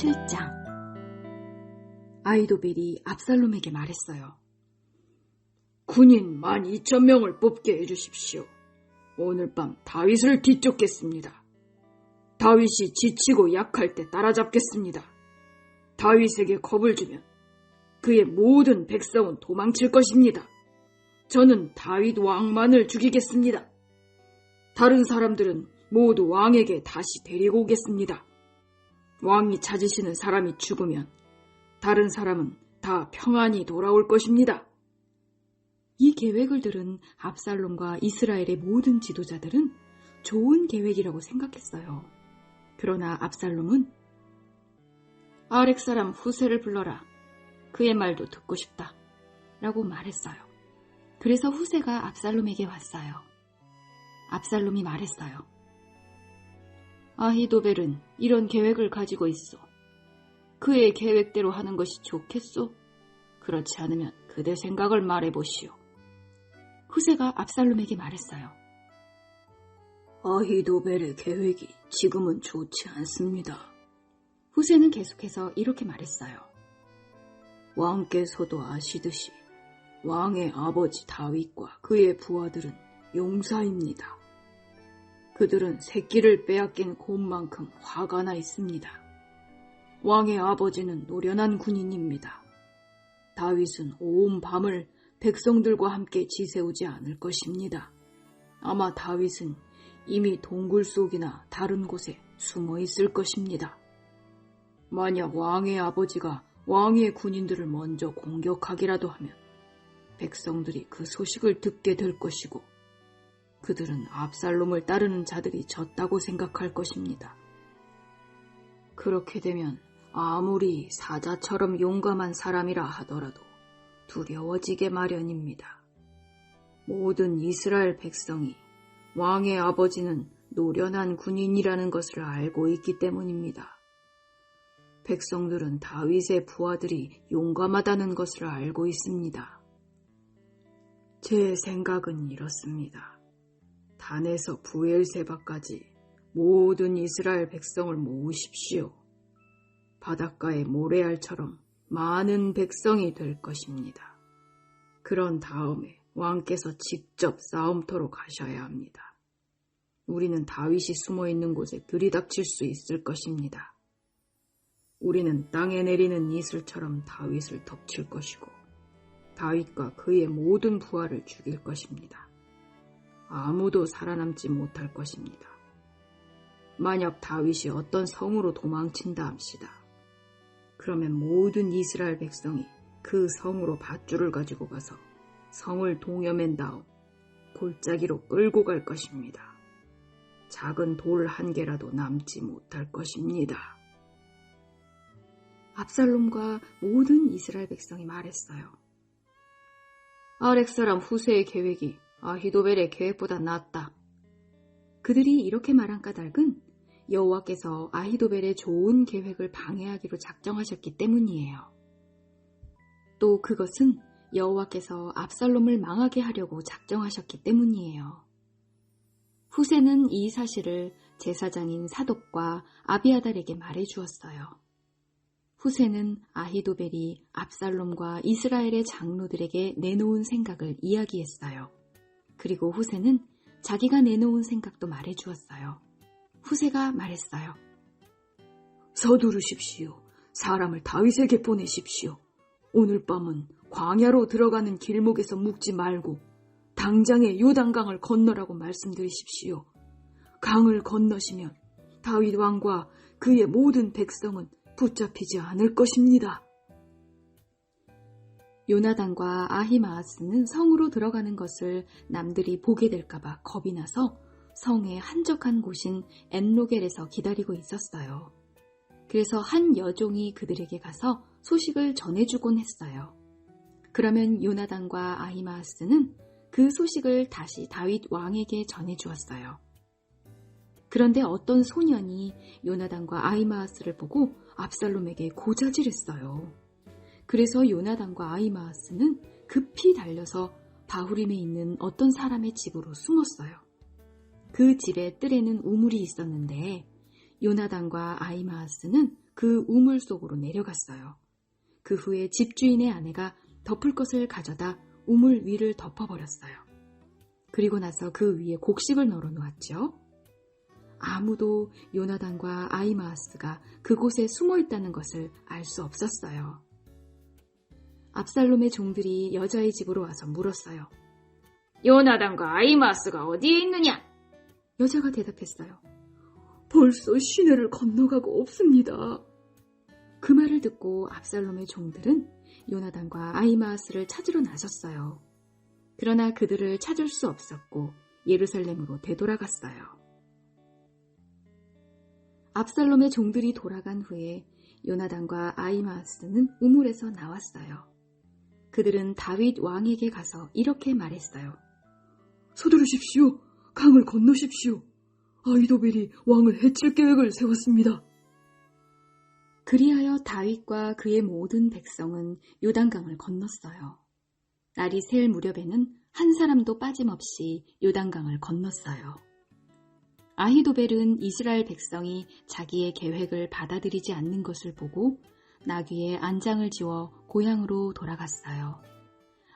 7장. 아히도벨이 압살롬에게 말했어요. 군인 12,000명을 뽑게 해주십시오. 오늘 밤 다윗을 뒤쫓겠습니다. 다윗이 지치고 약할 때 따라잡겠습니다. 다윗에게 겁을 주면 그의 모든 백성은 도망칠 것입니다. 저는 다윗 왕만을 죽이겠습니다. 다른 사람들은 모두 왕에게 다시 데리고 오겠습니다. 왕이 찾으시는 사람이 죽으면 다른 사람은 다 평안히 돌아올 것입니다. 이 계획을 들은 압살롬과 이스라엘의 모든 지도자들은 좋은 계획이라고 생각했어요. 그러나 압살롬은 아렉 사람 후세를 불러라. 그의 말도 듣고 싶다. 라고 말했어요. 그래서 후세가 압살롬에게 왔어요. 압살롬이 말했어요. 아히도벨은 이런 계획을 가지고 있어. 그의 계획대로 하는 것이 좋겠소? 그렇지 않으면 그대 생각을 말해보시오. 후세가 압살롬에게 말했어요. 아히도벨의 계획이 지금은 좋지 않습니다. 후세는 계속해서 이렇게 말했어요. 왕께서도 아시듯이 왕의 아버지 다윗과 그의 부하들은 용사입니다. 그들은 새끼를 빼앗긴 곰만큼 화가 나 있습니다. 왕의 아버지는 노련한 군인입니다. 다윗은 온 밤을 백성들과 함께 지새우지 않을 것입니다. 아마 다윗은 이미 동굴 속이나 다른 곳에 숨어 있을 것입니다. 만약 왕의 아버지가 왕의 군인들을 먼저 공격하기라도 하면 백성들이 그 소식을 듣게 될 것이고 그들은 압살롬을 따르는 자들이 졌다고 생각할 것입니다. 그렇게 되면 아무리 사자처럼 용감한 사람이라 하더라도 두려워지게 마련입니다. 모든 이스라엘 백성이 왕의 아버지는 노련한 군인이라는 것을 알고 있기 때문입니다. 백성들은 다윗의 부하들이 용감하다는 것을 알고 있습니다. 제 생각은 이렇습니다. 단에서 부엘세바까지 모든 이스라엘 백성을 모으십시오. 바닷가의 모래알처럼 많은 백성이 될 것입니다. 그런 다음에 왕께서 직접 싸움터로 가셔야 합니다. 우리는 다윗이 숨어있는 곳에 들이닥칠 수 있을 것입니다. 우리는 땅에 내리는 이슬처럼 다윗을 덮칠 것이고 다윗과 그의 모든 부하를 죽일 것입니다. 아무도 살아남지 못할 것입니다. 만약 다윗이 어떤 성으로 도망친다 합시다. 그러면 모든 이스라엘 백성이 그 성으로 밧줄을 가지고 가서 성을 동여맨 다음 골짜기로 끌고 갈 것입니다. 작은 돌 한 개라도 남지 못할 것입니다. 압살롬과 모든 이스라엘 백성이 말했어요. 아렉 사람 후세의 계획이 아히도벨의 계획보다 낫다. 그들이 이렇게 말한 까닭은 여호와께서 아히도벨의 좋은 계획을 방해하기로 작정하셨기 때문이에요. 또 그것은 여호와께서 압살롬을 망하게 하려고 작정하셨기 때문이에요. 후세는 이 사실을 제사장인 사독과 아비아달에게 말해주었어요. 후세는 아히도벨이 압살롬과 이스라엘의 장로들에게 내놓은 생각을 이야기했어요. 그리고 후세는 자기가 내놓은 생각도 말해주었어요. 후세가 말했어요. 서두르십시오. 사람을 다윗에게 보내십시오. 오늘 밤은 광야로 들어가는 길목에서 묵지 말고 당장에 요단강을 건너라고 말씀드리십시오. 강을 건너시면 다윗 왕과 그의 모든 백성은 붙잡히지 않을 것입니다. 요나단과 아히마아스는 성으로 들어가는 것을 남들이 보게 될까봐 겁이 나서 성의 한적한 곳인 엔로겔에서 기다리고 있었어요. 그래서 한 여종이 그들에게 가서 소식을 전해주곤 했어요. 그러면 요나단과 아히마아스는 그 소식을 다시 다윗 왕에게 전해주었어요. 그런데 어떤 소년이 요나단과 아히마아스를 보고 압살롬에게 고자질했어요. 그래서 요나단과 아히마아스는 급히 달려서 바후림에 있는 어떤 사람의 집으로 숨었어요. 그 집의 뜰에는 우물이 있었는데 요나단과 아히마아스는 그 우물 속으로 내려갔어요. 그 후에 집주인의 아내가 덮을 것을 가져다 우물 위를 덮어버렸어요. 그리고 나서 그 위에 곡식을 널어 놓았죠. 아무도 요나단과 아히마아스가 그곳에 숨어 있다는 것을 알 수 없었어요. 압살롬의 종들이 여자의 집으로 와서 물었어요. 요나단과 아히마아스가 어디에 있느냐? 여자가 대답했어요. 벌써 시내를 건너가고 없습니다. 그 말을 듣고 압살롬의 종들은 요나단과 아히마아스를 찾으러 나섰어요. 그러나 그들을 찾을 수 없었고 예루살렘으로 되돌아갔어요. 압살롬의 종들이 돌아간 후에 요나단과 아히마아스는 우물에서 나왔어요. 그들은 다윗 왕에게 가서 이렇게 말했어요. 서두르십시오. 강을 건너십시오. 아히도벨이 왕을 해칠 계획을 세웠습니다. 그리하여 다윗과 그의 모든 백성은 요단강을 건넜어요. 날이 셀 무렵에는 한 사람도 빠짐없이 요단강을 건넜어요. 아히도벨은 이스라엘 백성이 자기의 계획을 받아들이지 않는 것을 보고 나귀에 안장을 지워 고향으로 돌아갔어요.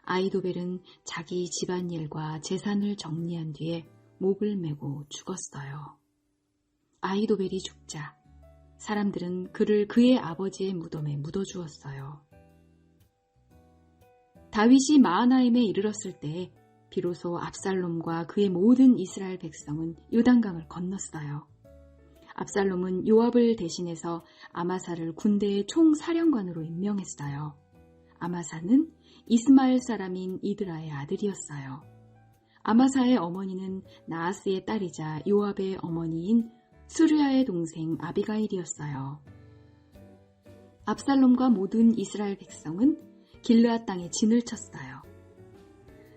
아히도벨은 자기 집안일과 재산을 정리한 뒤에 목을 메고 죽었어요. 아히도벨이 죽자 사람들은 그를 그의 아버지의 무덤에 묻어주었어요. 다윗이 마하나임에 이르렀을 때 비로소 압살롬과 그의 모든 이스라엘 백성은 요단강을 건넜어요. 압살롬은 요압을 대신해서 아마사를 군대의 총사령관으로 임명했어요. 아마사는 이스마엘 사람인 이드라의 아들이었어요. 아마사의 어머니는 나하스의 딸이자 요압의 어머니인 수르야의 동생 아비가일이었어요. 압살롬과 모든 이스라엘 백성은 길르앗 땅에 진을 쳤어요.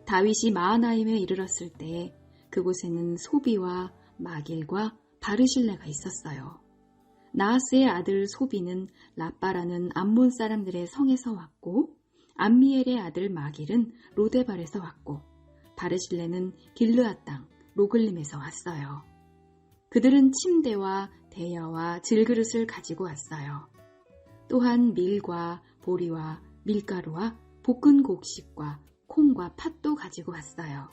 다윗이 마하나임에 이르렀을 때 그곳에는 소비와 마길과 바르실레가 있었어요. 나하스의 아들 소비는 라빠라는 암몬 사람들의 성에서 왔고 암미엘의 아들 마길은 로데발에서 왔고 바르실레는 길르앗 땅 로글림에서 왔어요. 그들은 침대와 대야와 질그릇을 가지고 왔어요. 또한 밀과 보리와 밀가루와 볶은 곡식과 콩과 팥도 가지고 왔어요.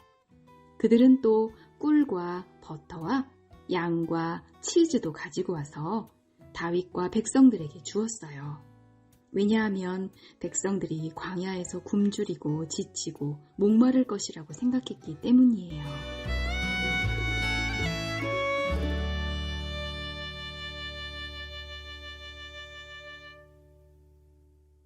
그들은 또 꿀과 버터와 양과 치즈도 가지고 와서 다윗과 백성들에게 주었어요. 왜냐하면 백성들이 광야에서 굶주리고 지치고 목마를 것이라고 생각했기 때문이에요.